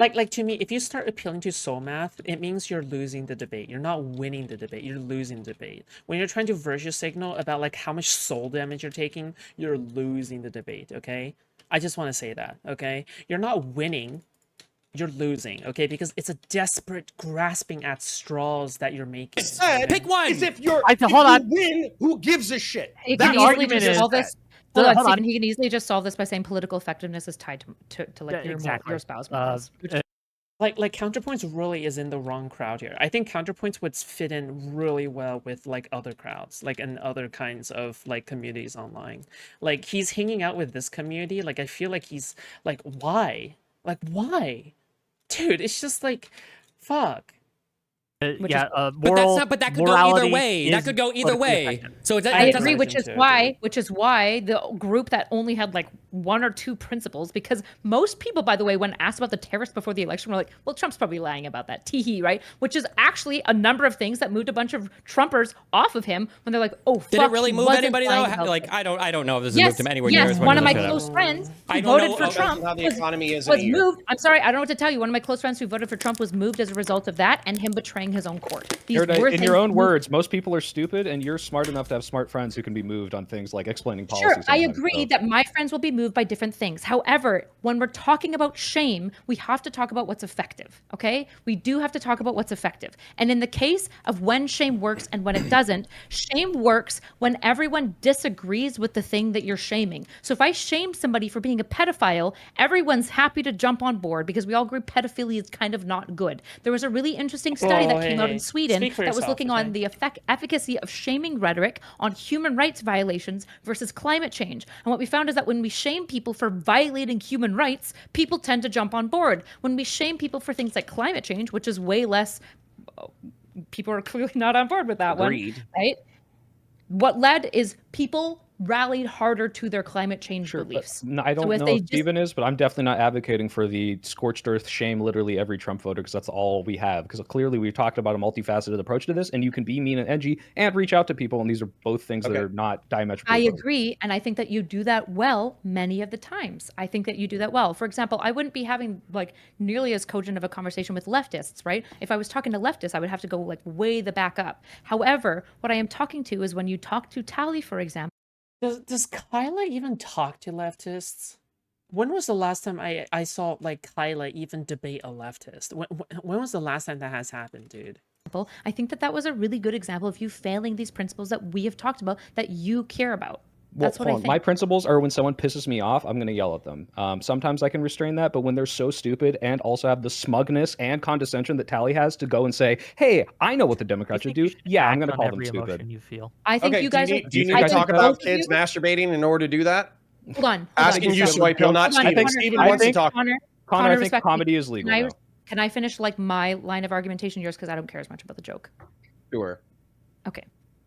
Like to me, if you start appealing to soul math, it means you're losing the debate. You're not winning the debate. You're losing the debate. When you're trying to virtue signal about like how much soul damage you're taking, you're losing the debate. Okay, I just want to say that. Okay, you're not winning. You're losing. Okay, because it's a desperate grasping at straws that you're making. Said, Okay? Pick one. Is if you're hold if you on. win, who gives a shit? He That's can the what easily you argument just is- solve said. this. Hold on, hold on. Stephen. He can easily just solve this by saying political effectiveness is tied to like Yeah, your exactly. your spouse matters. Like counterpoints really is in the wrong crowd here. I think counterpoints would fit in really well with like other crowds, like in other kinds of like communities online. Like he's hanging out with this community. Like I feel like he's like why? Like why? Dude, it's just like fuck. Yeah, But that's not. But that could go either morality way. That is could go either politically way. effective. So it, I I it agree, doesn't. which is why the group that only had like one or two principles, because most people, by the way, when asked about the tariffs before the election, were like, well, Trump's probably lying about that. Teehee, right? Which is actually a number of things that moved a bunch of Trumpers off of him when they're like, oh, fuck, Did it really he move wasn't anybody though? lying about Like this. I don't know if this has moved him anywhere near Yes, as much one as of it my should have. close friends I who don't voted know for Trump how the economy is was in a year. moved. I'm sorry, I don't know what to tell you. One of my close friends who voted for Trump was moved as a result of that and him betraying his own court. These were In things your own moved- words, most people are stupid, and you're smart enough to have smart friends who can be moved on things like explaining policy. Sure, I sometimes, agree so. that my friends will be moved by different things. However, when we're talking about shame, we have to talk about what's effective, okay? We do have to talk about what's effective. And in the case of when shame works and when it doesn't, shame works when everyone disagrees with the thing that you're shaming. So if I shame somebody for being a pedophile, everyone's happy to jump on board because we all agree pedophilia is kind of not good. There was a really interesting study that came out in Sweden that was looking on the efficacy of shaming rhetoric on human rights violations versus climate change. And what we found is that when we shame people for violating human rights, people tend to jump on board. When we shame people for things like climate change, which is way less, people are clearly not on board with that Agreed. one, right? What led is people rallied harder to their climate change beliefs. I don't So know if Steven is, but I'm definitely not advocating for the scorched earth shame literally every Trump voter because that's all we have. Because clearly we've talked about a multifaceted approach to this, and you can be mean and edgy and reach out to people, and these are both things that are not diametrically I opposed. agree, and I think that you do that well many of the times. I think that you do that well. For example, I wouldn't be having like nearly as cogent of a conversation with leftists, right? If I was talking to leftists, I would have to go like way the back up. However, what I am talking to is when you talk to Tally, for example. Does Kyla even talk to leftists? When was the last time I saw like Kyla even debate a leftist? When was the last time that has happened, dude? I think that was a really good example of you failing these principles that we have talked about that you care about. That's what I think. My principles are when someone pisses me off, I'm going to yell at them. Sometimes I can restrain that, but when they're so stupid and also have the smugness and condescension that Tally has to go and say, hey, I know what the Democrats should do. Yeah, I'm going to call them stupid. You feel. I think you guys do you need to talk about kids masturbating in order to do that? Hold on. Asking you, Swipe, not Steven. I think Steven wants to talk. Connor, I think comedy is legal now. Can I finish like my line of argumentation, yours, because I don't care as much about the joke? Sure. Okay.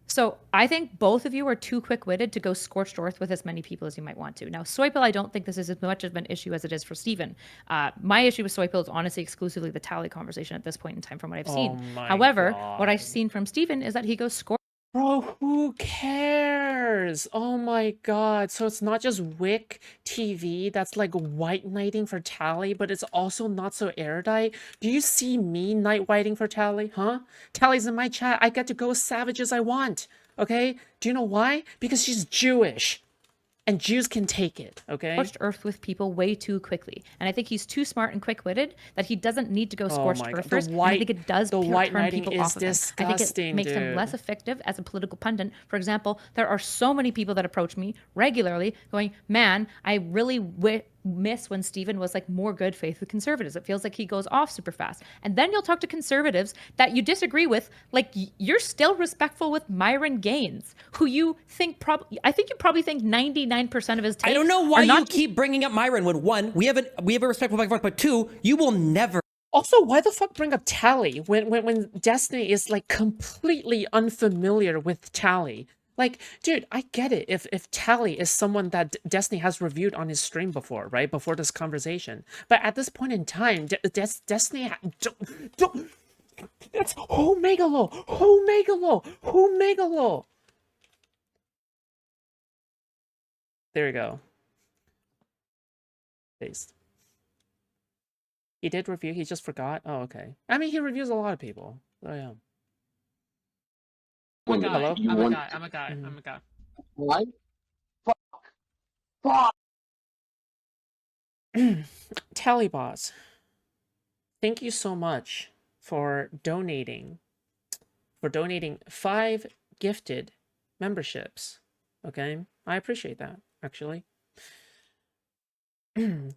So I think both of you are too quick-witted to go scorched earth with as many people as you might want to. Now, Soypil, I don't think this is as much of an issue as it is for Steven. My issue with Soypil is honestly exclusively the Tally conversation at this point in time from what I've seen. However, what I've seen from Steven is that he goes scorched. Bro, who cares? Oh my god. So it's not just WhickTV that's like white knighting for Tally, but it's also not so erudite. Do you see me night whiting for Tally? Huh? Tally's in my chat. I get to go as savage as I want. Okay? Do you know why? Because she's Jewish. And Jews can take it, okay? Scorched earth with people way too quickly. And I think he's too smart and quick-witted that he doesn't need to go scorched earth first. And I think it does turn people off of him. I think it makes him less effective as a political pundit. For example, there are so many people that approach me regularly going, man, I really miss when Steven was like more good faith with conservatives. It feels like he goes off super fast. And then you'll talk to conservatives that you disagree with, like you're still respectful with Myron Gaines, who you think I think you probably think 99% of his takes. I don't know why you keep bringing up Myron when one, we have a respectful back and forth, but two, you will never. Also, why the fuck bring up Tally when Destiny is like completely unfamiliar with Tally? Like, dude, I get it if Tally is someone that Destiny has reviewed on his stream before, right? Before this conversation. But at this point in time, Destiny... That's Omega Law! There you go. Paste. He did review. He just forgot. Oh, okay. I mean, he reviews a lot of people. So yeah. I'm a guy. Hello? You I'm a want guy. I'm a guy. Mm-hmm. I'm a guy. what? Fuck. Tallyboss, thank you so much for donating 5 gifted memberships. Okay, I appreciate that actually.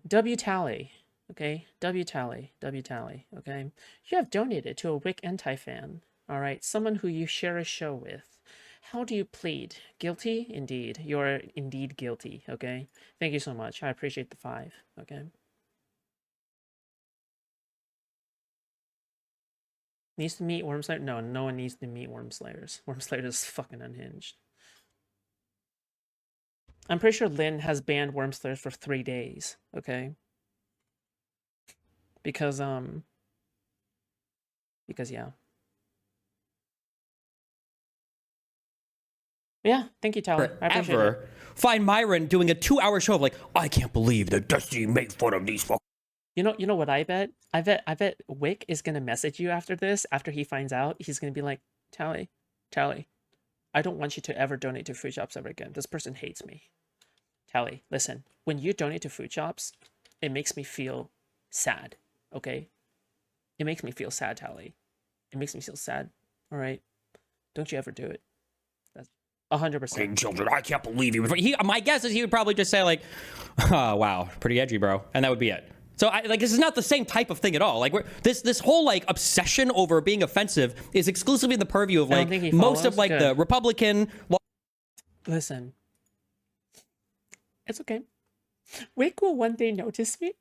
W Tally, okay, W Tally. Okay, you have donated to a Wick anti-fan. All right, someone who you share a show with. How do you plead? Guilty? Indeed. You're indeed guilty, okay? Thank you so much. I appreciate the 5, okay? Needs to meet Wormslayer? No, no one needs to meet Wormslayers. Wormslayer is fucking unhinged. I'm pretty sure Lynn has banned Wormslayers for 3 days, okay? Because yeah. Yeah, thank you, Tally. I appreciate it. Ever find Myron doing a 2-hour show of like, I can't believe that Destiny made fun of these fuck. You know what I bet? I bet Wick is gonna message you after this, after he finds out. He's gonna be like, Tally, I don't want you to ever donate to Foodshops ever again. This person hates me. Tally, listen, when you donate to Foodshops, it makes me feel sad, okay? It makes me feel sad, Tally. It makes me feel sad, all right? Don't you ever do it. That's 100%. Children, I can't believe my guess is he would probably just say like, oh, wow, pretty edgy, bro. And that would be it. So this is not the same type of thing at all. Like this whole like obsession over being offensive is exclusively in the purview of like most of like the Republican. Listen, it's okay. Wick will one day notice me.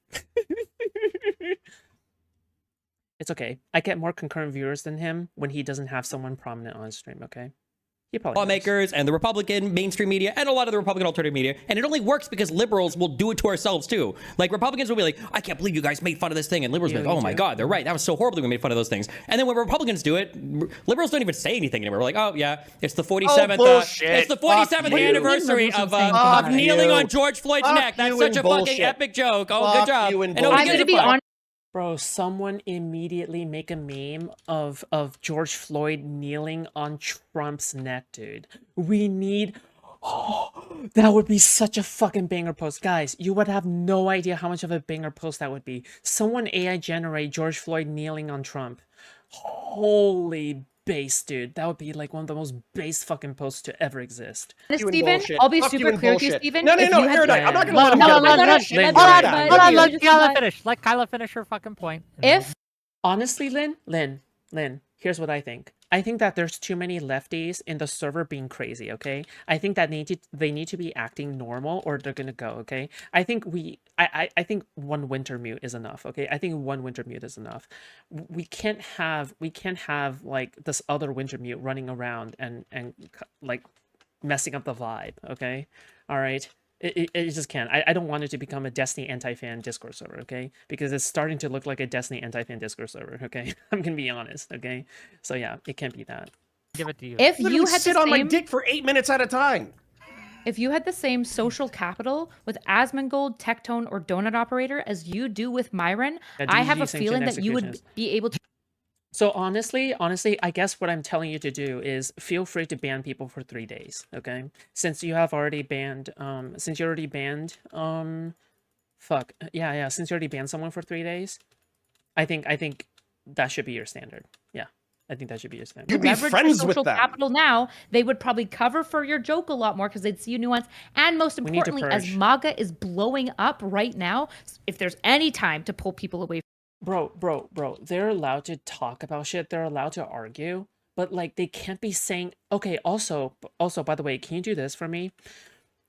It's okay. I get more concurrent viewers than him when he doesn't have someone prominent on his stream, okay? He probably lawmakers and the Republican mainstream media and a lot of the Republican alternative media. And it only works because liberals will do it to ourselves too. Like Republicans will be like, I can't believe you guys made fun of this thing. And liberals will be like, oh my God, they're right. That was so horrible that we made fun of those things. And then when Republicans do it, liberals don't even say anything anymore. We're like, oh yeah, it's the 47th, it's the 47th anniversary of kneeling on George Floyd's neck. That's such a fucking epic joke. Oh, good job. I'm going to be honest. Bro, someone immediately make a meme of George Floyd kneeling on Trump's neck, dude. We need... Oh, that would be such a fucking banger post. Guys, you would have no idea how much of a banger post that would be. Someone AI generate George Floyd kneeling on Trump. Holy base, dude. That would be like one of the most base fucking posts to ever exist. Steven, I'll be super clear with you, Steven. No, Erudite, I'm not gonna let him let Kyla finish. Let Kyla finish her fucking point. Honestly, Lynn, here's what I think. I think that there's too many lefties in the server being crazy, okay? I think that they need to be acting normal or they're gonna go, okay? I think I think one winter mute is enough, okay? I think one winter mute is enough. We can't have like this other winter mute running around and like messing up the vibe, okay? All right? It just can't. I don't want it to become a Destiny anti-fan Discord server, okay? Because it's starting to look like a Destiny anti-fan Discord server, okay? I'm gonna be honest, okay? So yeah, it can't be that. Give it to you. If you had sit on my dick for 8 minutes at a time. If you had the same social capital with Asmongold, Tectone, or Donut Operator as you do with Myron, I have a feeling that you would be able to... So honestly, I guess what I'm telling you to do is feel free to ban people for 3 days, okay? Since you have already banned, since you already banned, since you already banned someone for 3 days, I think that should be your standard. Yeah, I think that should be your standard. You'd be friends with them. Capital now, they would probably cover for your joke a lot more because they'd see you nuance. And most importantly, as MAGA is blowing up right now, if there's any time to pull people away. Bro, they're allowed to talk about shit. They're allowed to argue, but like they can't be saying, okay, also, by the way, can you do this for me?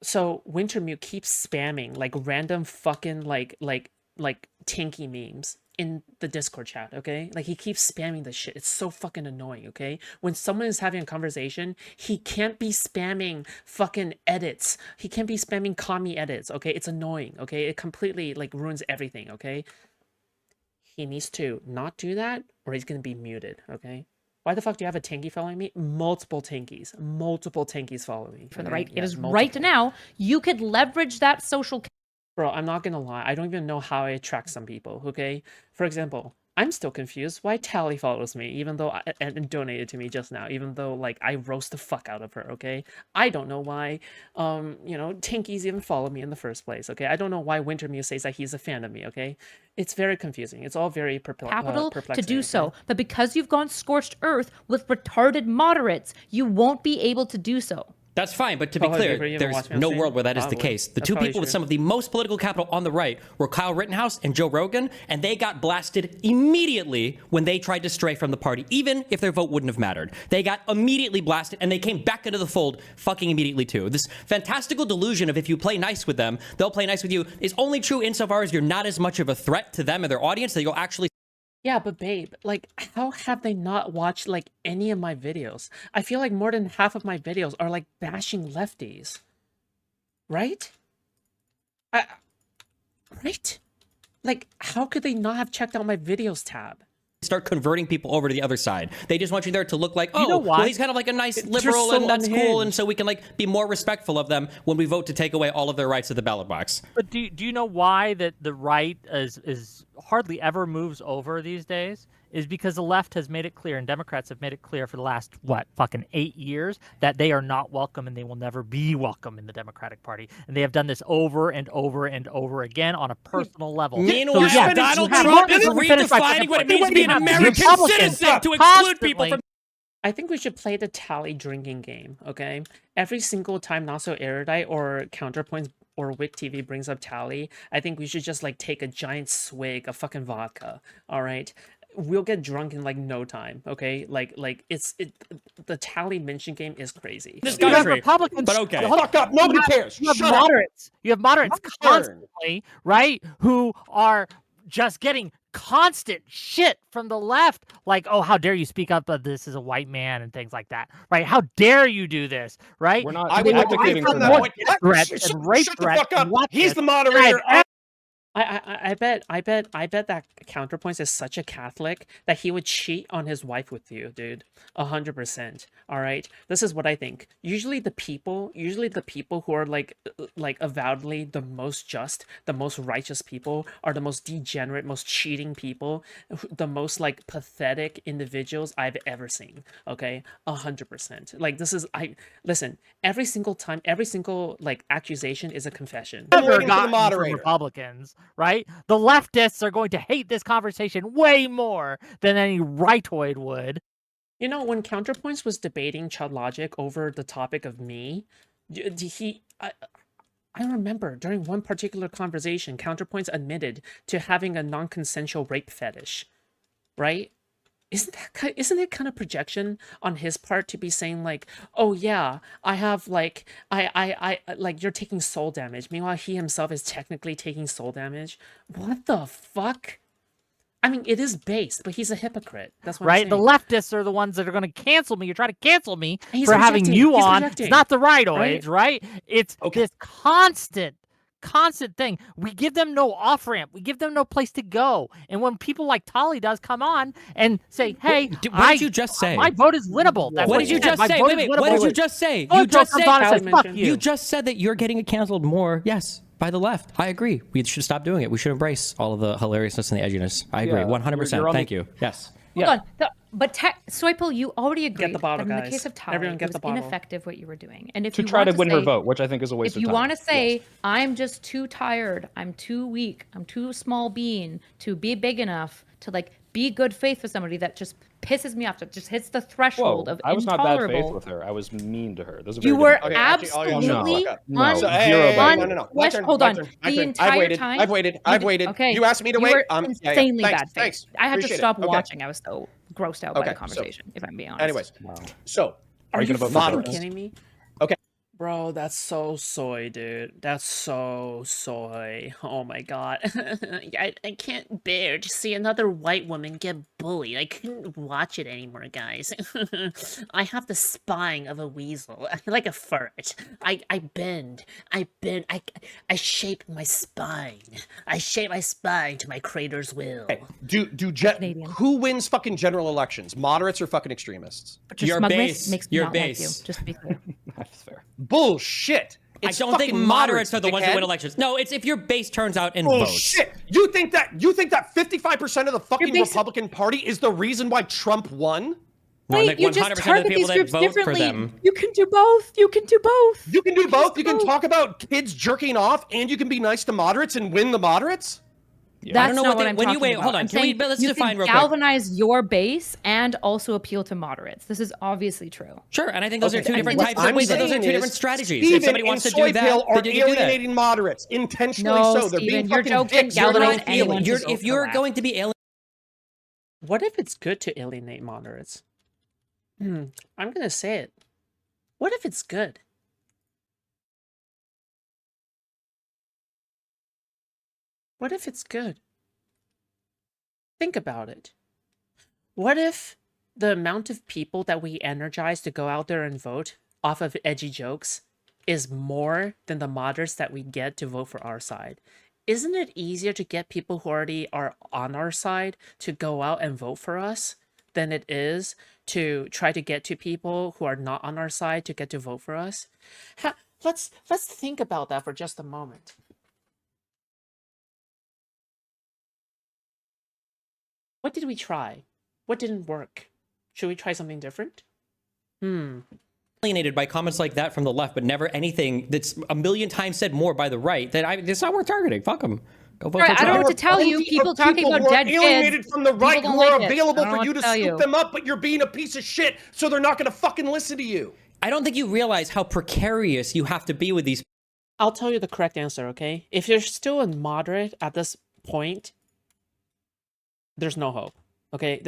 So Wintermute keeps spamming like random fucking like tinky memes in the Discord chat, okay? Like he keeps spamming this shit. It's so fucking annoying, okay? When someone is having a conversation, he can't be spamming fucking edits. He can't be spamming commie edits, okay? It's annoying, okay? It completely like ruins everything, okay? He needs to not do that or he's going to be muted, okay? Why the fuck do you have a tanky following me? Multiple tankies follow me. For the right, it is right now. You could leverage that social Bro, I'm not gonna lie. I don't even know how I attract some people, okay? For example, I'm still confused why Tally follows me, even though and donated to me just now, even though like I roast the fuck out of her, okay? I don't know why Tinkies even follow me in the first place, okay? I don't know why Wintermute says that he's a fan of me, okay? It's very confusing. It's all very Capital to perplexing. do so. Okay? But because you've gone scorched earth with retarded moderates, you won't be able to do so. That's fine, but to be Probably clear, even there's watch me on no stream. world where that is the Probably. case. The That's two probably people with true. some of the most political capital on the right were Kyle Rittenhouse and Joe Rogan, and they got blasted immediately when they tried to stray from the party, even if their vote wouldn't have mattered. They got immediately blasted, and they came back into the fold fucking immediately too. This fantastical delusion of if you play nice with them, they'll play nice with you is only true insofar as you're not as much of a threat to them and their audience that you'll actually Yeah, but babe, like, how have they not watched, like, any of my videos? I feel like more than half of my videos are, like, bashing lefties. Right? Right? Like, how could they not have checked out my videos tab? start converting people over to the other side. They just want you there to look like, oh, You know well, why? he's kind of like a nice You're liberal so and that's cool. unhinged. And so we can like be more respectful of them when we vote to take away all of their rights at the ballot box. But do you know why that the right is hardly ever moves over these days? Is because the left has made it clear and Democrats have made it clear for the last, fucking 8 years that they are not welcome and they will never be welcome in the Democratic Party. And they have done this over and over and over again on a personal level. Meanwhile, yeah, Donald you have- Trump is let me finish my redefining what it means to fucking be an point. American Republicans citizen to exclude people constantly- from. I think we should play the tally drinking game, okay? Every single time Not So Erudite or Counterpoints or WhickTV brings up tally, I think we should just like take a giant swig of fucking vodka, all right? We'll get drunk in like no time, okay? Like the tally mention game is crazy. This You have country, Republicans, but okay. Fuck up. Nobody cares. You have Shut up. moderates. You have moderates My turn. constantly, right? Who are just getting constant shit from the left, like, "Oh, how dare you speak up of this as a white man" and things like that, right? How dare you do this, right? We're not I would advocating agree for from that. that. More death threats Shut and rape the threats fuck up. and what He's this. the moderator. I bet that Counterpoints is such a Catholic that he would cheat on his wife with you, dude. 100%. All right. This is what I think. Usually the people who are like avowedly the most just, the most righteous people are the most degenerate, most cheating people, the most like pathetic individuals I've ever seen. Okay, 100%. Like listen. Every single time, every single like accusation is a confession. I'm Never waiting for the gotten from moderator. Republicans, right? The leftists are going to hate this conversation way more than any rightoid would. You know, when Counterpoints was debating Chud Logic over the topic of me, I remember during one particular conversation, Counterpoints admitted to having a non-consensual rape fetish, right? Isn't it kind of projection on his part to be saying like, oh yeah, I have like I like you're taking soul damage, meanwhile he himself is technically taking soul damage? What the fuck? I mean, it is based, but he's a hypocrite. That's what Right? I'm The saying. leftists are the ones that are going to cancel me. You're trying to cancel me He's for having rejecting. you He's on. rejecting. It's not the rightoids, right? It's Okay. this constant thing. We give them no off ramp. We give them no place to go. And when people like Tolly does come on and say, "Hey, What did you just say? My vote is winnable." That's What what did he you said. just My say? vote Wait, is what winnable. did you just say? Oh, You just comes said on and says, "Fuck mentioned- you." You just said that you're getting canceled more. Yes, by the left. I agree. We should stop doing it. We should embrace all of the hilariousness and the edginess. I agree. Yeah, 100%. you're on Thank the- you. Yes. Hold on. But Soipel, you already agreed the bottle, that in the guys. case of Tali, Everyone get it the was bottle. ineffective what you were doing. And if To you try want to win her say- vote, which I think is a waste if of you time. want to say Yes. I'm just too tired, I'm too weak, I'm too small bean to be big enough to like be good faith with somebody that just pisses me off, that just hits the threshold Whoa, of I was not bad faith intolerable. with her. I was mean to her. Those are You very were different things. Okay, actually, all y'all absolutely shut the fuck up. No, un- So, zero bad no. faith. My turn, Hold my on. turn, my The turn. entire I've waited. time. I've waited. you I've did- waited. Okay. You asked me to you wait. Were Yeah, insanely Thanks, bad faith. thanks. I had to Appreciate it. stop Okay. watching. I was so grossed out by Okay, the so- conversation, if I'm being honest. Anyways, Wow. so Are you gonna vote for fucking moderates? kidding me? Okay. Bro, that's so soy, dude. That's so soy. Oh my god. I can't bear to see another white woman get bullied. I couldn't watch it anymore, guys. I have the spine of a weasel, like a fart. I bend. I shape my spine. I shape my spine to my creator's will. Canadian. Who wins fucking general elections? Moderates or fucking extremists? But your Your smugness base. makes me Your not base. like you. Just to be clear. That's fair. Bullshit. I It's don't think fucking moderates are the ones that dickhead. win elections. No, it's if your base turns out and Oh votes. shit! You think that 55% of the fucking basic- Republican Party is the reason why Trump won? Well, Wait, like you 100% just of the target people these that groups vote for differently. them. You can do both. You can do both. You can do both. You can both. talk about kids jerking off, and you can be nice to moderates and win the moderates. That's I don't know not what what they- I'm when you talking wait, about. hold on, I'm can we- saying let's you define can real quick. galvanize your base and also appeal to moderates. This is obviously true. Sure, and I think those are Okay, two and different what types I'm of ways. Those are saying two different is strategies. Steven If somebody and wants to do Soy that, Pill are then you can do that. alienating moderates intentionally. No, so they're being Steven, your fucking joke can dicks. You're galvanize not anyone. alien. to If vote you're for going to be alien, What if it's good to alienate moderates? I'm gonna say it. What if it's good? What if it's good? Think about it. What if the amount of people that we energize to go out there and vote off of edgy jokes is more than the moderates that we get to vote for our side? Isn't it easier to get people who already are on our side to go out and vote for us than it is to try to get to people who are not on our side to get to vote for us? Let's think about that for just a moment. What did we try? What didn't work? Should we try something different? alienated by comments like that from the left, but never anything that's a million times said more by the right, then it's not worth targeting. Fuck them. Go vote Right, for I don't know Trump. what to tell you. Plenty People of talking people about who are dead alienated kids. from the right People who don't are like it. available I don't for know you what to tell scoop you. them up, but you're being a piece of shit, so they're not going to fucking listen to you. I don't think you realize how precarious you have to be with these. I'll tell you the correct answer, okay? If you're still a moderate at this point, there's no hope, okay?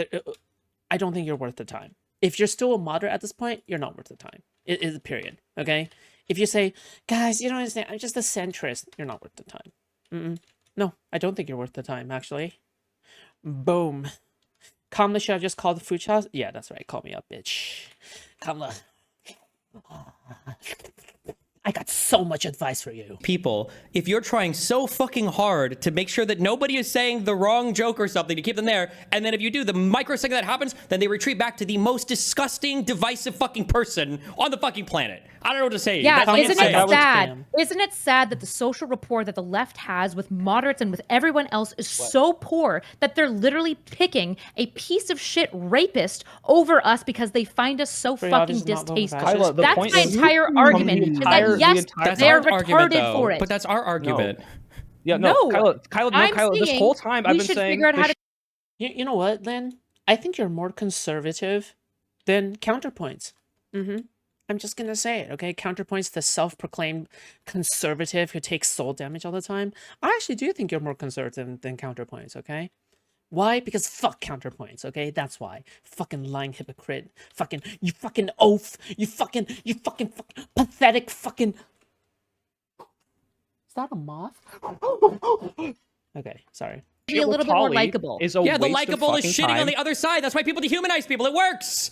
I don't think you're worth the time. If you're still a moderate at this point, you're not worth the time. It is a period, okay? If you say, guys, you don't understand, I'm just a centrist, you're not worth the time. No, I don't think you're worth the time, actually. Boom. Kamala, should I just call the Foodshops? Yeah, that's right. Call me up, bitch. Kamala. I got so much advice for you. People, if you're trying so fucking hard to make sure that nobody is saying the wrong joke or something to keep them there, and then if you do, the microsecond that happens, then they retreat back to the most disgusting, divisive fucking person on the fucking planet. I don't know what to say. Yeah, That's all I isn't can it say. sad? Spam. Isn't it sad that the social rapport that the left has with moderates and with everyone else is so poor that they're literally picking a piece of shit rapist over us because they find us so Free fucking audience not voting distasteful? fascist. Kyla, the That's point my is- entire argument. Is entire- that yes, That's they're our argument, retarded though. for it. But that's our argument. Yeah, no, No. Kyla, I'm Kyla, this saying whole time we I've been should saying figure out how this to You know what, Lynn? I think you're more conservative than Counterpoints. I'm just gonna say it, okay? Counterpoints, the self-proclaimed conservative who takes soul damage all the time. I actually do think you're more conservative than Counterpoints, okay? Why? Because fuck Counterpoints, okay? That's why. Fucking lying hypocrite. You fucking oaf. You fucking pathetic fucking... Is that a moth? Okay, sorry. be a little bit more likable. Is a Yeah, the waste of likable is fucking shitting time. on the other side. That's why people dehumanize people. It works.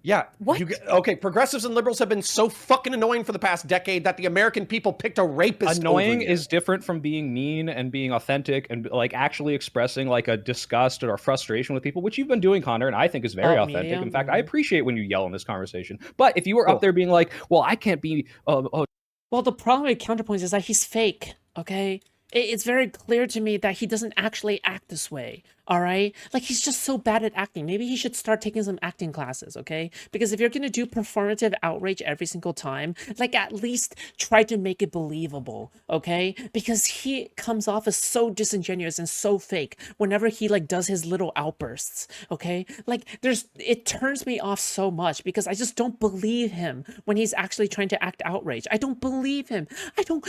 Yeah. What? Okay, progressives and liberals have been so fucking annoying for the past decade that the American people picked a rapist Annoying over you. is different from being mean and being authentic and like actually expressing like a disgust or a frustration with people, which you've been doing, Connor, and I think is very Oh, authentic. medium? In fact, I appreciate when you yell in this conversation. But if you were up there being like, well, I can't be Well, the problem with Counterpoints is that he's fake, okay? It's very clear to me that he doesn't actually act this way, all right? Like, he's just so bad at acting. Maybe he should start taking some acting classes, okay? Because if you're gonna do performative outrage every single time, like, at least try to make it believable, okay? Because he comes off as so disingenuous and so fake whenever he, like, does his little outbursts, okay? Like, it turns me off so much because I just don't believe him when he's actually trying to act outrage. I don't believe him. I don't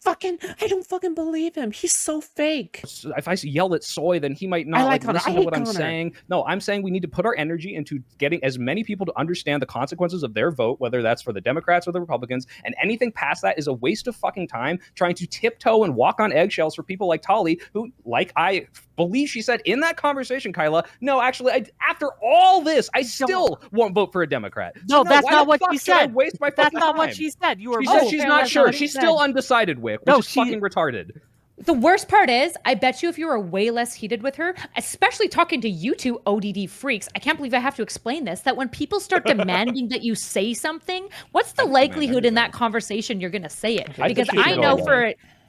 fucking believe him. He's so fake. if I yell at Soy, then he might not like like Connor. listen I to hate what I'm Connor. saying. No, I'm saying we need to put our energy into getting as many people to understand the consequences of their vote, whether that's for the Democrats or the Republicans, and anything past that is a waste of fucking time trying to tiptoe and walk on eggshells for people like Tali, who, like I believe she said in that conversation, Kyla, no, actually, after all this, I still won't vote for a Democrat. No, So that's why not the what fuck she should I said. waste my That's fucking not what time? she said. You were She both said she's saying not that's sure. what she She's said. still undecided, Wick, which No, is she- fucking retarded. The worst part is, I bet you if you were way less heated with her, especially talking to you two ODD freaks, I can't believe I have to explain this, that when people start demanding that you say something, what's the likelihood in that conversation you're going to say it? Because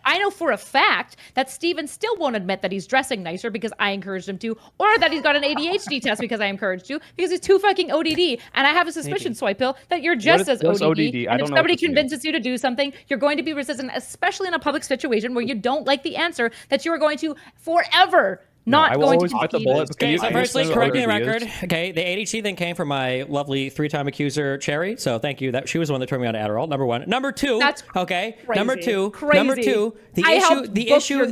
I know for a fact that Steven still won't admit that he's dressing nicer because I encouraged him to, or that he's got an ADHD test because I encouraged you, because he's too fucking ODD. And I have a suspicion, Swipehill, that you're just as ODD. And if somebody convinces you to do something, you're going to be resistant, especially in a public situation where you don't like the answer, that you are going to forever not going to concede. Okay, firstly, correcting the record. Okay, the ADHD thing came from my lovely 3-time accuser, Cherry. So thank you. That she was the one that turned me on to Adderall. Number one. Number two. That's okay. Crazy. Number two. Crazy. Number two. The issue.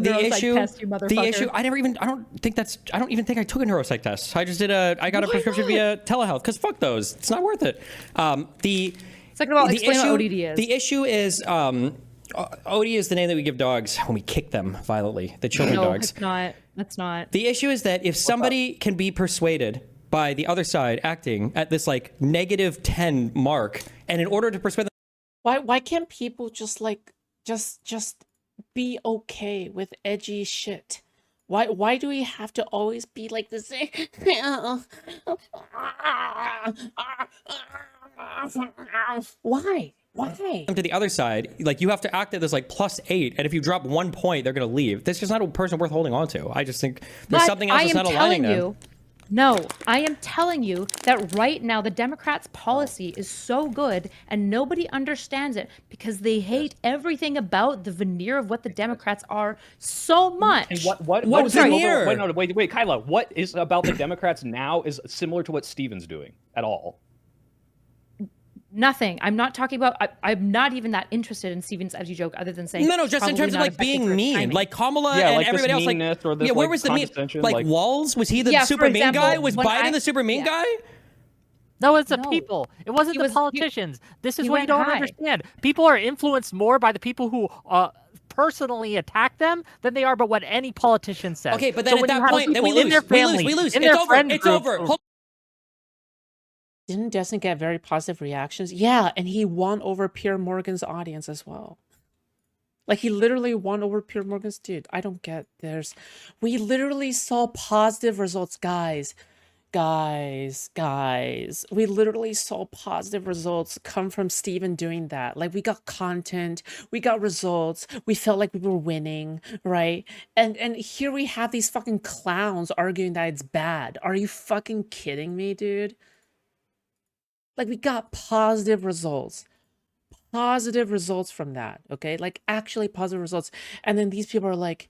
I don't even think I took a neuropsych test. I just did I got a prescription via telehealth because fuck those. It's not worth it. Second of all, explain what ODD is. The issue is. OD is the name that we give dogs when we kick them violently, the children dogs. No, that's not. The issue is that if somebody can be persuaded by the other side acting at this like -10 mark, and in order to persuade them, Why can't people just like just be okay with edgy shit? Why do we have to always be like this? Why? To the other side, like you have to act at this like +8, and if you drop 1 point, they're gonna leave. That's just not a person worth holding on to. I just think there's something else that's not aligning them. No, I am telling you that right now the Democrats' policy is so good and nobody understands it because they hate everything about the veneer of what the Democrats are so much. And what veneer? Wait, Kyla, what is about the Democrats now is similar to what Steven's doing at all? Nothing. I'm not talking about. I'm not even that interested in Steven's edgy joke, other than saying. No, just in terms of like being mean, like Kamala and everybody else. Like, where was the mean? Like Walls? Was he the super mean guy? Was Biden the super mean guy? No, it's the people. It wasn't the politicians. This is what you don't understand. People are influenced more by the people who personally attack them than they are by what any politician says. Okay, but then at that point, then we lose. We lose. It's over. Didn't Destin get very positive reactions? Yeah, and he won over Pierre Morgan's audience as well. Like, he literally won over Pierre Morgan's... Dude, I don't get this. We literally saw positive results, guys. We literally saw positive results come from Steven doing that. Like, we got content, we got results, we felt like we were winning, right? And here we have these fucking clowns arguing that it's bad. Are you fucking kidding me, dude? Like, we got positive results from that, okay? Like, actually positive results. And then these people are like,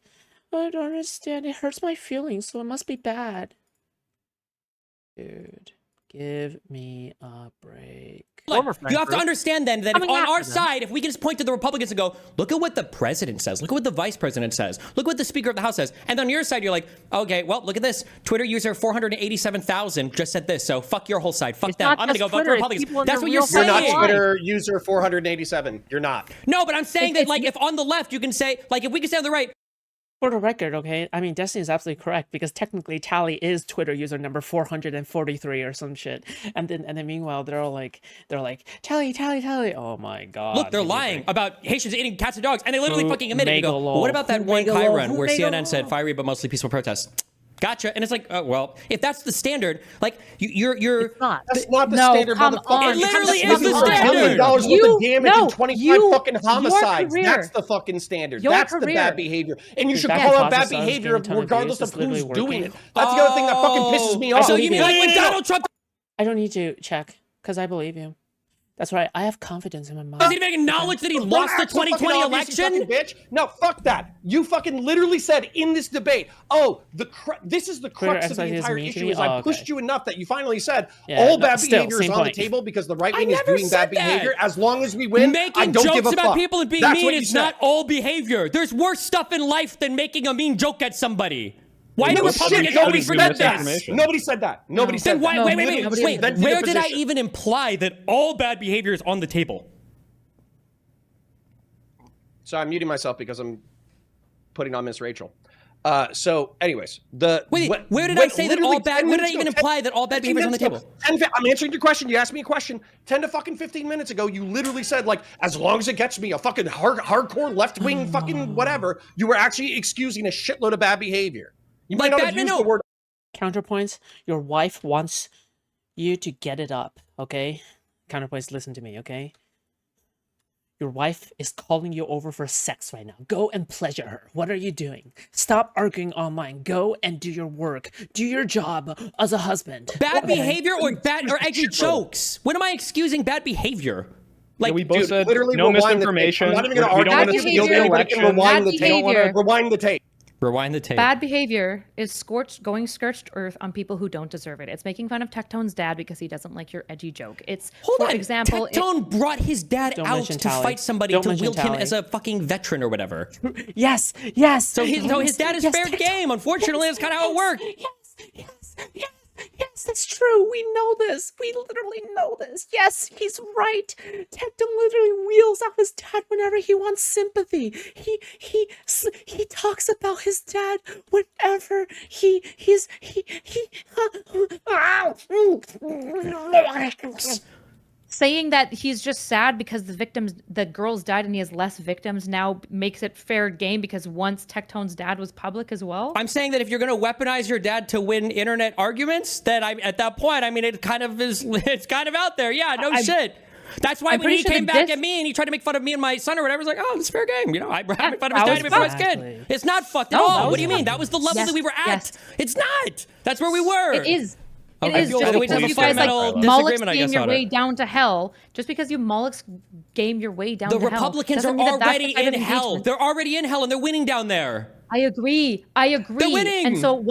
I don't understand. It hurts my feelings, so it must be bad. Dude, give me a break. You have to understand then that if on our side, if we can just point to the Republicans and go, look at what the president says, look at what the vice president says, look what the Speaker of the House says, and on your side you're like, okay, well, look at this. Twitter user 487,000 just said this, so fuck your whole side, fuck them. I'm gonna go vote for Republicans. That's what you're saying. You're not Twitter user 487. You're not. No, but I'm saying that like if on the left you can say, like if we can say on the right, for the record, okay, I mean, Destiny is absolutely correct because technically Tally is Twitter user number 443 or some shit. And then meanwhile, they're like, Tally. Oh my God. Look, they're lying about Haitians eating cats and dogs, and they literally fucking admitted it. Go, what about that one Chiron where CNN said fiery but mostly peaceful protests? Gotcha. And it's like, well, if that's the standard, like you're it's not. That's not the standard, motherfucker. It literally is the standard. $1 worth of damage and 25 fucking homicides. That's the fucking standard. That's the bad behavior. And you should call out bad behavior regardless of who's doing it. That's the other thing that fucking pisses me off. So you mean like when Donald Trump... I don't need to check because I believe you. That's right. I have confidence in my mind. Does he even acknowledge that he lost the 2020 election? Bitch. No, fuck that. You fucking literally said in this debate, oh, this is the crux of the entire issue is I pushed you enough that you finally said all bad behavior is on the table because the right wing is doing bad behavior. As long as we win, I don't give a fuck. Making jokes about people and being mean is not all behavior. There's worse stuff in life than making a mean joke at somebody. Why do Republicans always forget that? Nobody said that. Nobody said that. Wait. Where did I even imply that all bad behavior is on the table? So I'm muting myself because I'm putting on Miss Rachel. So, anyways, where did I say that all bad? Where did I even imply that all bad behavior is on the table? I'm answering your question. You asked me a question 10 to fucking 15 minutes ago. You literally said, like, as long as it gets me a fucking hardcore left-wing fucking whatever, you were actually excusing a shitload of bad behavior. You might not have used the word. Counterpoints, your wife wants you to get it up, okay? Counterpoints, listen to me, okay? Your wife is calling you over for sex right now. Go and pleasure her. What are you doing? Stop arguing online. Go and do your work. Do your job as a husband. Bad behavior or actually jokes? When am I excusing bad behavior? Like, we both said no misinformation. I'm not even going to argue. Bad behavior. Rewind the tape. Rewind the tape. Bad behavior is going scorched earth on people who don't deserve it. It's making fun of Tectone's dad because he doesn't like your edgy joke. It's, for example, Tectone brought his dad out to fight somebody to wield him as a fucking veteran or whatever. Yes. So his dad is fair game. Unfortunately, that's kind of how it worked. Yes, that's true. We know this. We literally know this. Yes, he's right. Tectone literally wheels out his dad whenever he wants sympathy. He talks about his dad whenever saying that he's just sad because the girls died and he has less victims now makes it fair game because once Tectone's dad was public as well. I'm saying that if you're going to weaponize your dad to win internet arguments, that at that point, I mean, it kind of is, it's kind of out there. Yeah, shit. That's why when he came back at me and he tried to make fun of me and my son or whatever, I was like, oh, it's fair game. You know, I made fun of his dad before I was kid. It's not fucked at all. What do you mean? That was the level that we were at. It's not. That's where we were. It is. It Okay. is just because you guys like Mulliks game your way down to hell. Just because you Mulliks game your way down to hell. The Republicans are already in hell. They're already in hell and they're winning down there. I agree. They're winning. And so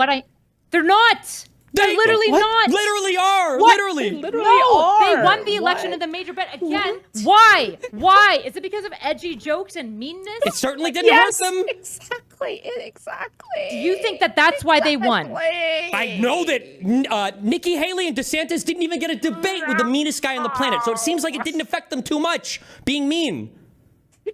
they're not. They're literally not. Literally are. What? Literally. They won the election in the major bet again. What? Why? Is it because of edgy jokes and meanness? It certainly didn't hurt them. Exactly. Do you think that that's why they won? I know that Nikki Haley and DeSantis didn't even get a debate with the meanest guy on the planet, so it seems like it didn't affect them too much being mean.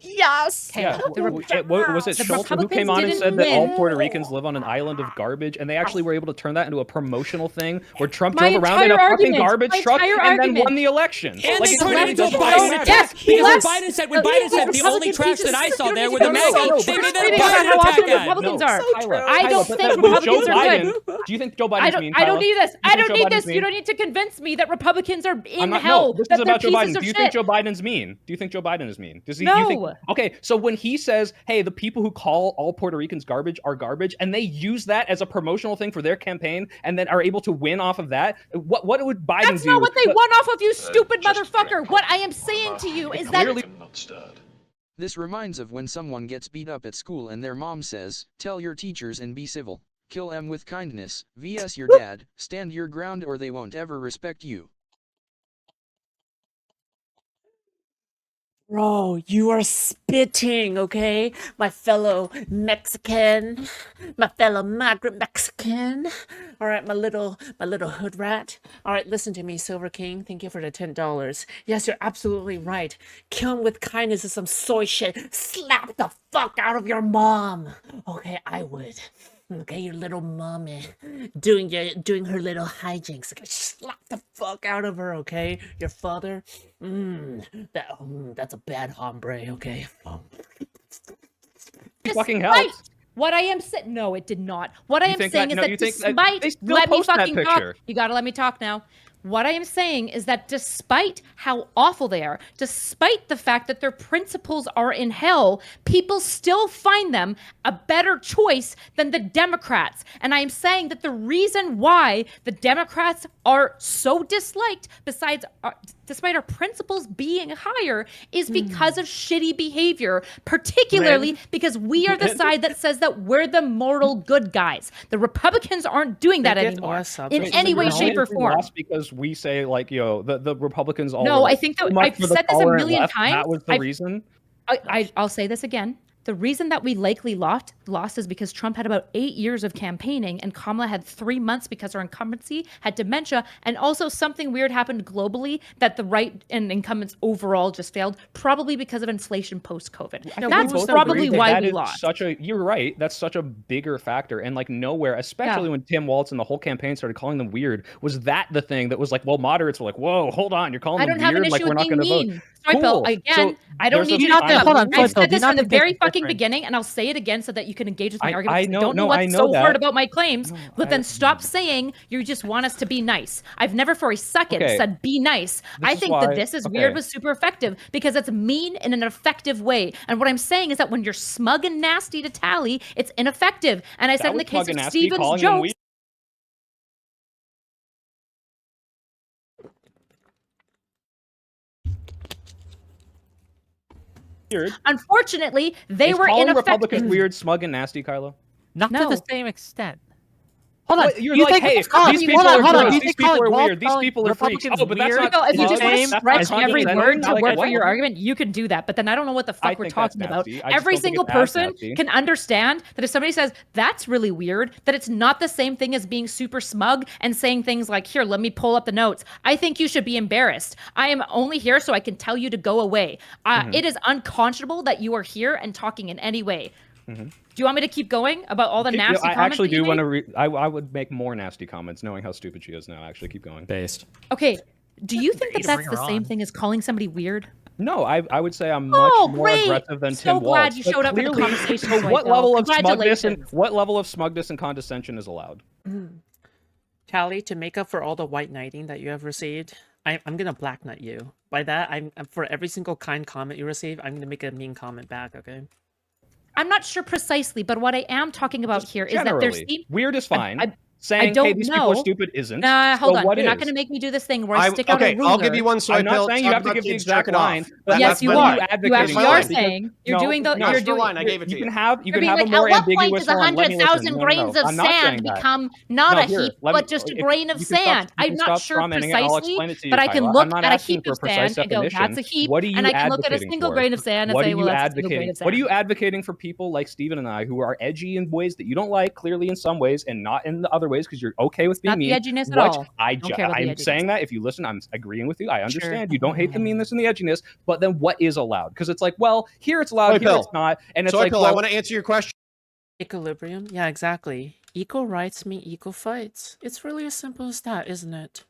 Yes. Yeah. Was it Schultz who came on and said that all Puerto Ricans live on an island of garbage, and they actually were able to turn that into a promotional thing where Trump drove around in a fucking garbage truck and then won the election? And they turned it into a Biden attack because when Biden said the only trash that I saw there were the MAGA, they made that Biden attack ad. Republicans are. I don't think Republicans are good. Do you think Joe Biden's mean? I don't need this. I don't need this. You don't need to convince me that Republicans are in hell. This is about Joe Biden. Do you think Joe Biden's mean? Do you think Joe Biden is mean? Does he? No. Okay, so when he says, hey, the people who call all Puerto Ricans garbage are garbage, and they use that as a promotional thing for their campaign and then are able to win off of that, what would Biden do? That's not what they won off of, you stupid motherfucker. What I am saying to you is that... This reminds of when someone gets beat up at school and their mom says, tell your teachers and be civil. Kill them with kindness, vs your dad, stand your ground or they won't ever respect you. Bro, you are spitting, okay? My fellow Mexican, my fellow migrant Mexican. All right, my little hood rat. All right, listen to me, Silver King. Thank you for the $10. Yes, you're absolutely right. Kill him with kindness is some soy shit. Slap the fuck out of your mom. Okay, I would. Okay, your little mommy doing her little hijinks. Okay, slap the fuck out of her. Okay, your father, that's a bad hombre. Okay. Fucking hell. What I am saying, no, it did not. What I am saying is that despite, let me fucking talk. You gotta let me talk now. What I am saying is that despite how awful they are, despite the fact that their principles are in hell, people still find them a better choice than the Democrats. And I am saying that the reason why the Democrats are so disliked, despite our principles being higher, is because of shitty behavior, particularly because we are the side that says that we're the moral good guys. The Republicans aren't doing that anymore in any way, shape, or form. Because we say, like, the Republicans all... No, I think that I've said this a million times. That was the reason? I'll say this again. The reason that we likely lost is because Trump had about 8 years of campaigning and Kamala had 3 months because her incumbency had dementia. And also something weird happened globally that the right and incumbents overall just failed, probably because of inflation post-COVID. That's probably why we lost. You're right. That's such a bigger factor. And like nowhere, especially when Tim Walz and the whole campaign started calling them weird, was that the thing that was like, well, moderates were like, whoa, hold on, you're calling them weird? I don't have an issue with being mean. Cool. Again, so I don't need you to hold on. I've said this from the very fucking beginning, and I'll say it again so that you can engage with my argument. I don't know what's so hard about my claims, but then stop saying you just want us to be nice. I've never for a second said be nice. I think that this is weird but super effective because it's mean in an effective way. And what I'm saying is that when you're smug and nasty to Tally, it's ineffective. And I said in the case of Stephen's jokes, unfortunately, they were ineffective. Republicans weird, smug, and nasty, Kylo? Not to the same extent. Hold on. You're like, hey, these people are gross. These people are weird. These people are freaks. Oh, but that's not. If you just want to stretch every word to work for your argument, you can do that. But then I don't know what the fuck we're talking about. Every single person can understand that if somebody says that's really weird, that it's not the same thing as being super smug and saying things like, here, let me pull up the notes. I think you should be embarrassed. I am only here so I can tell you to go away. It is unconscionable that you are here and talking in any way. Do you want me to keep going about all the nasty comments? I actually do want to. I would make more nasty comments, knowing how stupid she is now. Actually, keep going. Based. Okay. Do you think that that's the same thing as calling somebody weird? No, I would say I'm much more aggressive than Tim Walz. So glad you showed up in the conversation. So what level of smugness and condescension is allowed? Tally, to make up for all the white knighting that you have received, I'm gonna black knight you. By that, I'm for every single kind comment you receive, I'm gonna make a mean comment back. Okay. I'm not sure precisely, but what I am talking about here is that there's weird is fine. Saying, hey, these people are stupid isn't. Nah, hold on. You're not going to make me do this thing where I stick out a ruler. I'll give you one soy pill. I'm not saying you have to give the exact line. Yes, you are. You actually are saying you're doing the. You're doing. line. I gave it to you. You can have a more ambiguous one. At what point does 100,000 grains of sand become not a heap, but just a grain of sand? I'm not sure precisely, but I can look at a heap of sand and go, that's a heap, and I can look at a single grain of sand and say, well, that's a single grain of sand. What are you advocating for people like Steven and I who are edgy in ways that you don't like, clearly in some ways, and not in the other ways because you're okay with being mean? Not the edginess at all. I'm saying that if you listen, I'm agreeing with you. I understand you don't hate the meanness and the edginess, but then what is allowed? Because it's like, well, here it's allowed, here it's not, and it's like, I want to answer your question. Equilibrium? Yeah, exactly. Equal rights mean equal fights. It's really as simple as that, isn't it?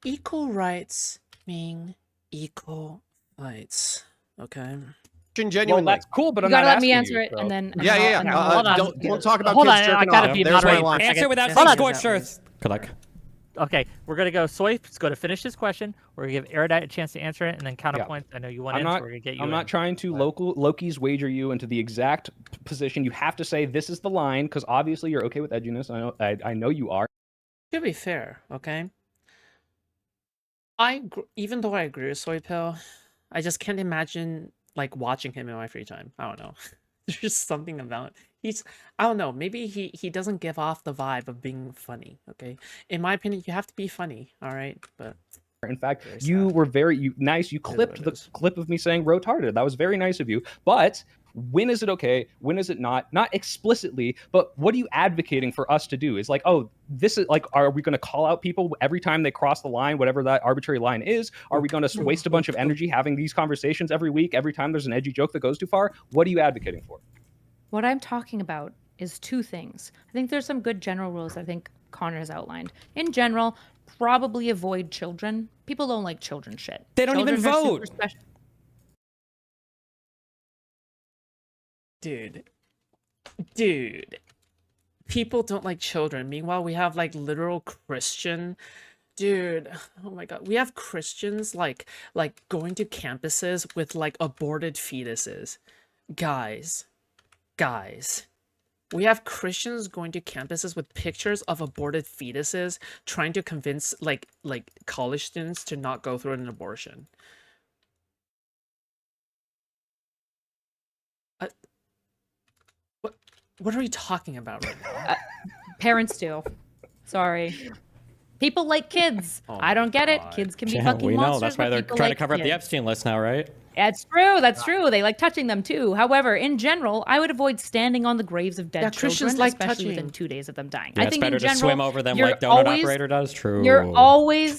Equal rights mean equal fights. Okay. Genuinely. Well, that's cool, but I'm not asking you. You gotta let me answer it, and then hold on. Don't talk about kids jerking off. I gotta be moderating. Answer without saying scorched earth. Good luck. Okay, we're gonna go. Soy's going to finish his question. We're gonna give Erudite a chance to answer it, and then counterpoint. I know you want to answer. We're gonna get you. I'm not trying to Loki's wager you into the exact position. You have to say this is the line because obviously you're okay with edginess. I know you are. To be fair, okay. Even though I agree with Soy Pill, I just can't imagine like watching him in my free time. I don't know. There's just something about I don't know, maybe he doesn't give off the vibe of being funny, okay? In my opinion, you have to be funny, all right? But in fact, you were very nice. You clipped the clip of me saying retarded. That was very nice of you. But when is it okay? When is it not? Not explicitly, but what are you advocating for us to do? Is like, oh, this is like, are we going to call out people every time they cross the line, whatever that arbitrary line is? Are we going to waste a bunch of energy having these conversations every week, every time there's an edgy joke that goes too far? What are you advocating for? What I'm talking about is two things. I think there's some good general rules I think Connor has outlined. In general, probably avoid children. People don't like children shit. They don't even vote. Dude. People don't like children. Meanwhile, we have like literal Christian. Dude, oh my god. We have Christians like going to campuses with like aborted fetuses. Guys. We have Christians going to campuses with pictures of aborted fetuses trying to convince like college students to not go through an abortion. What are we talking about right now? Parents do. Sorry. People like kids. I don't get it. Kids can be fucking monsters. That's why they're trying to cover up the Epstein list now, right? That's true. That's true. They like touching them too. However, in general, I would avoid standing on the graves of dead Christians children, like especially touching. within 2 days of them dying. Yeah, I it's think better in general, to swim over them you're like Donut always, Operator does. True. you're always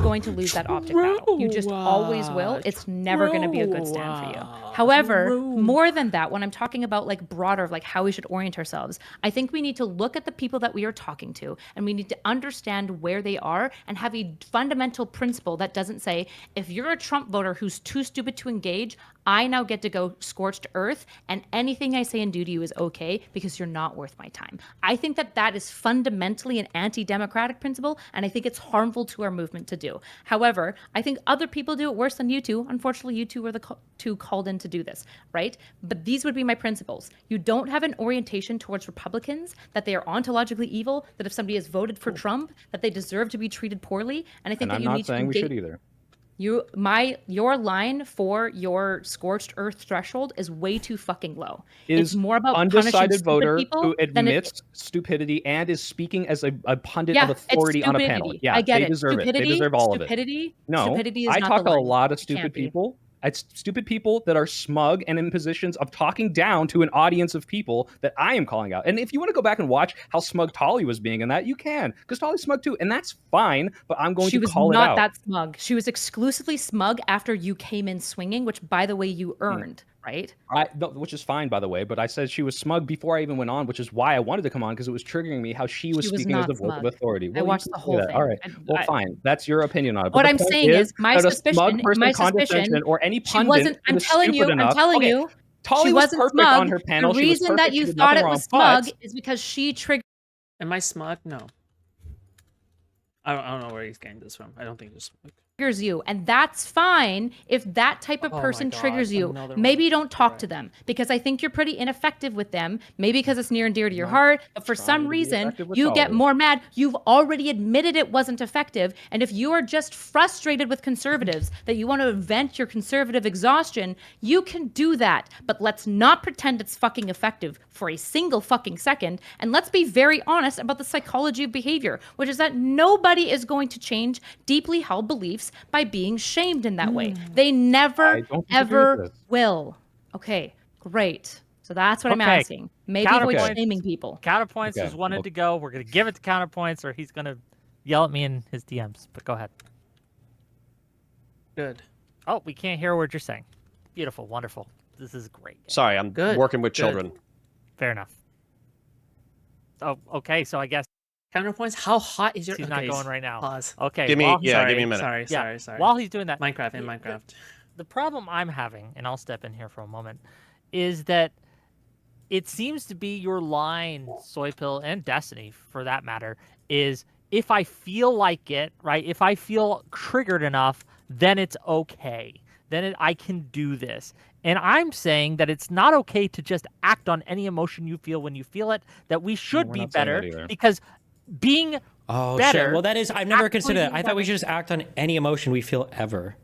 going to lose that optic battle. You just always will. It's never going to be a good stand for you. However, more than that, when I'm talking about like broader, like how we should orient ourselves, I think we need to look at the people that we are talking to, and we need to understand where they are and have a fundamental principle that doesn't say, if you're a Trump voter who's too stupid to engage, I now get to go scorched earth, and anything I say and do to you is okay because you're not worth my time. I think that that is fundamentally an anti-democratic principle, and I think it's harmful to our movement to do. However, I think other people do it worse than you two. Unfortunately, you two were the two called in to do this, right? But these would be my principles. You don't have an orientation towards Republicans, that they are ontologically evil, that if somebody has voted for Trump, that they deserve to be treated poorly, and I think that you need to I'm not saying we should either. Your line for your scorched earth threshold is way too fucking low. Is it's more about undecided voter people who admits stupidity and is speaking as a pundit of it's authority on a panel. Yeah, I get they it. deserve it. They deserve all of it. No, Stupidity is I not talk the to a line. lot of stupid people. It's stupid people that are smug and in positions of talking down to an audience of people that I am calling out. And if you want to go back and watch how smug Tolly was being in that, you can, because Tolly's smug too, and that's fine. But I'm going to call it out. She was not that smug. She was exclusively smug after you came in swinging, which, by the way, you earned. Right? Which is fine, by the way. But I said she was smug before I even went on, which is why I wanted to come on, because it was triggering me how she was speaking as the voice of authority. I watched the whole thing. All right. Well, fine. That's your opinion on it. What I'm saying is my suspicion, or any she wasn't. I'm telling you. Tolly was perfect on her panel. The reason that you thought it was smug is because she triggered. Am I smug? No. I don't know where he's getting this from. I don't think it's smug. Triggers you, and that's fine if that type of person triggers you. Maybe you don't talk to them, because I think you're pretty ineffective with them, maybe because it's near and dear to your heart, but for some reason you get more mad. You've already admitted it wasn't effective, and if you are just frustrated with conservatives that you want to vent your conservative exhaustion, you can do that, but let's not pretend it's fucking effective for a single fucking second, and let's be very honest about the psychology of behavior, which is that nobody is going to change deeply held beliefs by being shamed in that way. They never, ever will. Okay, great. So that's what I'm asking. Maybe avoid shaming people. Counterpoints is wanted to go. We're going to give it to Counterpoints, or he's going to yell at me in his DMs. But go ahead. Good. Oh, we can't hear what you're saying. Beautiful. Wonderful. This is great. Sorry, I'm working with children. Fair enough. Oh, okay. So I guess Counterpoints. How hot is your? He's not going right now. Pause. Okay. Give me a minute. Sorry. While he's doing that, Minecraft. The problem I'm having, and I'll step in here for a moment, is that it seems to be your line, Soypill and Destiny, for that matter, is if I feel like it, right? If I feel triggered enough, then it's okay. Then I can do this. And I'm saying that it's not okay to just act on any emotion you feel when you feel it, that we should be better, because being better. Shit. Well, that is, I've never considered that. I thought we should just act on any emotion we feel ever.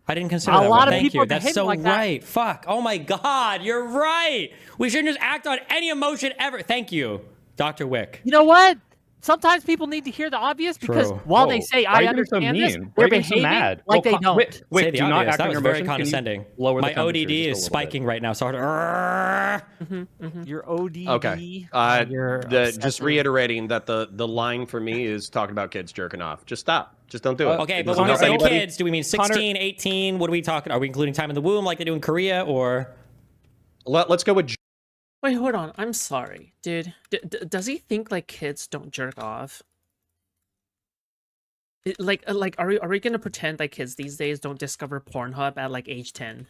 I didn't consider that. A lot of Thank people you. That's so like right. Fuck. Oh my God. You're right. We shouldn't just act on any emotion ever. Thank you, Dr. Wick. You know what? Sometimes people need to hear the obvious, because while they say I understand this, they're behaving like they don't. Wait, do not act on your emotions. That was very condescending. My ODD is spiking right now, so hard. Your ODD. Okay. Just reiterating that the line for me is talking about kids jerking off. Just stop. Just don't do it. Okay, but when we say kids, do we mean 16, 18? What are we talking? Are we including time in the womb like they do in Korea, or? Let's go with. Wait, hold on. I'm sorry, dude. Does he think like kids don't jerk off? Are we gonna pretend like kids these days don't discover Pornhub at like age 10?